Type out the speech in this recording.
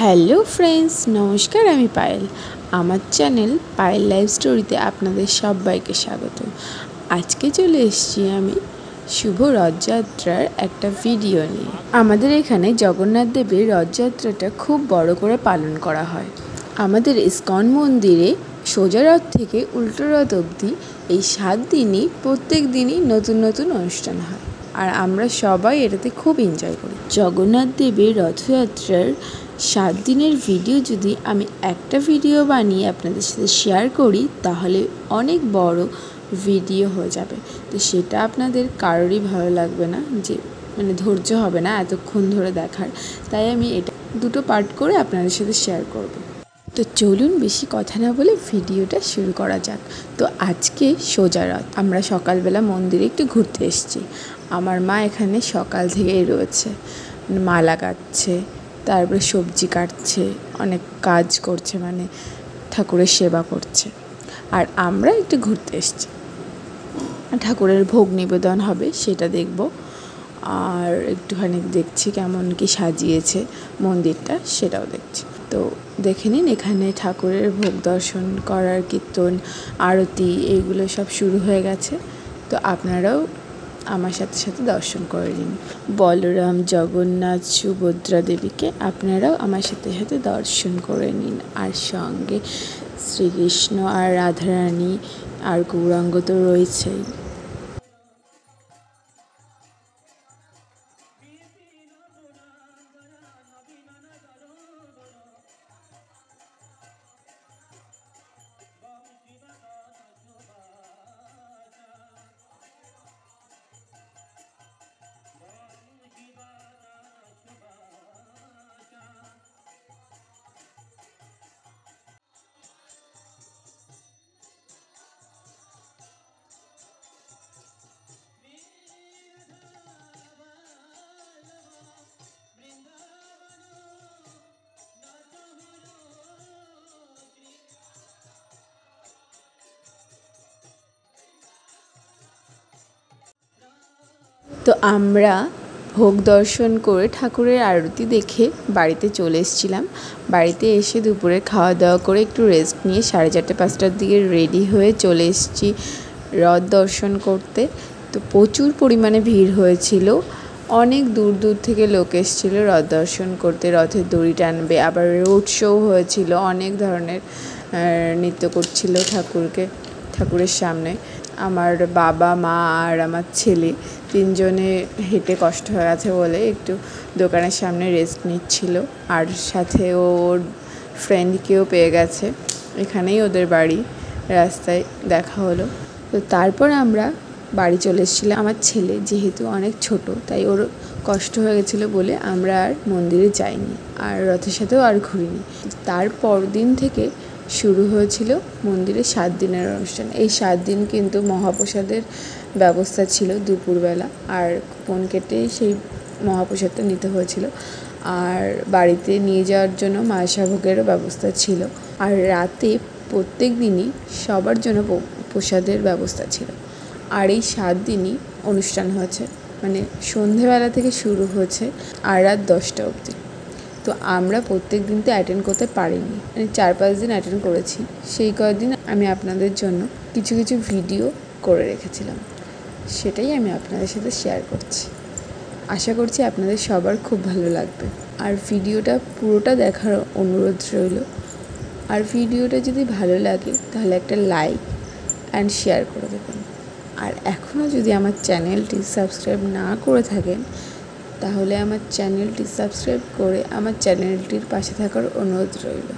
Hello friends, নমস্কার। আমি পায়েল। আমার চ্যানেল পায়েল লাইফ স্টোরিতে আপনাদের সবাইকে স্বাগত। আজকে চলে এসেছি আমি শুভ রথযাত্রার একটা ভিডিও নিয়ে। আমাদের এখানে জগন্নাথ দেবের রথযাত্রাটা খুব বড় করে পালন করা হয়। আমাদের ইস্কন মন্দিরে সোজা রথ থেকে উল্টো রথ অবধি এই 7 দিনই প্রত্যেক দিনই নতুন নতুন অনুষ্ঠান হয়, আর আমরা সবাই এটাতে খুব এনজয় করি। জগন্নাথ দেবের রথযাত্রার 7 দিনের ভিডিও যদি আমি একটা ভিডিও বানিয়ে আপনাদের সাথে শেয়ার করি তাহলে অনেক বড় ভিডিও হয়ে যাবে। তো সেটা আপনাদের কারোরই ভালো লাগবে না, যে ধৈর্য হবে না এতক্ষণ ধরে দেখার। তাই আমি এটা দুটো পার্ট করে আপনাদের সাথে শেয়ার করব। তো চলুন বেশি কথা না বলে ভিডিওটা শুরু করা যাক। তো আজকে সোজা রথ। আমরা সকালবেলা মন্দিরে একটু ঘুরতে এসেছি। আমার মা এখানে সকাল থেকেই রয়েছে, মালা গাচ্ছে, তারপরে সবজি কাটছে, অনেক কাজ করছে, ঠাকুরের সেবা করছে। আর আমরা একটু ঘুরতে এসেছি, ঠাকুরের ভোগ নিবেদন হবে সেটা দেখব, আর একটুখানি দেখছি কেমন কি সাজিয়েছে মন্দিরটা সেটাও দেখছি। তো দেখে নিন, এখানে ঠাকুরের ভোগ দর্শন করার কীর্তন, আরতি এইগুলো সব শুরু হয়ে গেছে। তো আপনারাও আমার সাথে সাথে দর্শন করে নিন। বলরাম, জগন্নাথ, সুভদ্রা দেবীকে আপনারাও আমার সাথে সাথে দর্শন করে নিন। আর সঙ্গে শ্রীকৃষ্ণ আর রাধারানী আর গৌরাঙ্গ তো রয়েছেই। তো আমরা ভোগ দর্শন করে ঠাকুরের আরতি দেখে বাড়িতে চলে এসেছিলাম। বাড়িতে এসে দুপুরে খাওয়া দাওয়া করে একটু রেস্ট নিয়ে 4:30-5টার দিকে রেডি হয়ে চলে এসেছি রথ দর্শন করতে। তো প্রচুর পরিমাণে ভিড় হয়েছিল, অনেক দূর দূর থেকে লোক এসেছিলো রথ দর্শন করতে, রথের দড়ি টানবে। আবার রোড শো হয়েছিল, অনেক ধরনের নৃত্য করছিল ঠাকুরের সামনে। আমার বাবা, মা আর আমার ছেলে 3জনে হেঁটে কষ্ট হয়ে গেছে বলে একটু দোকানের সামনে রেস্ট নিচ্ছিল। আর সাথে ওর ফ্রেন্ডকেও পেয়ে গেছে, এখানেই ওদের বাড়ি, রাস্তায় দেখা হলো। তো তারপর আমরা বাড়ি চলে এসেছিলাম। আমার ছেলে যেহেতু অনেক ছোট, তাই ওর কষ্ট হয়ে গেছিলো বলে আমরা আর মন্দিরে যাইনি, আর রথের সাথেও আর ঘুরিনি। তারপর দিন থেকে শুরু হয়েছিল মন্দিরে 7 দিনের অনুষ্ঠান। এই 7 দিন কিন্তু মহাপ্রসাদের ব্যবস্থা ছিল দুপুরবেলা, আর কুপন কেটে সেই মহাপ্রসাদটা নিতে হয়েছিল। আর বাড়িতে নিয়ে যাওয়ার জন্য মালসা ভোগেরও ব্যবস্থা ছিল। আর রাতে প্রত্যেক দিনই সবার জন্য প্রসাদের ব্যবস্থা ছিল। আর এই 7 দিনই অনুষ্ঠান হয়েছে, সন্ধেবেলা থেকে শুরু হয়েছে আর রাত 10টা অবধি। তো আমরা প্রত্যেক দিন তো অ্যাটেন্ড করতে পারিনি, 4-5 দিন অ্যাটেন্ড করেছি। সেই কয়েকদিন আমি আপনাদের জন্য কিছু কিছু ভিডিও করে রেখেছিলাম, সেটাই আমি আপনাদের সাথে শেয়ার করছি। আশা করছি আপনাদের সবার খুব ভালো লাগবে। আর ভিডিওটা পুরোটা দেখার অনুরোধ রইল। আর ভিডিওটা যদি ভালো লাগে তাহলে একটা লাইক অ্যান্ড শেয়ার করে দেবেন। আর এখনও যদি আমার চ্যানেলটি সাবস্ক্রাইব না করে থাকেন তাহলে আমার চ্যানেলটি সাবস্ক্রাইব করে আমার চ্যানেলটির পাশে থাকার অনুরোধ রইল।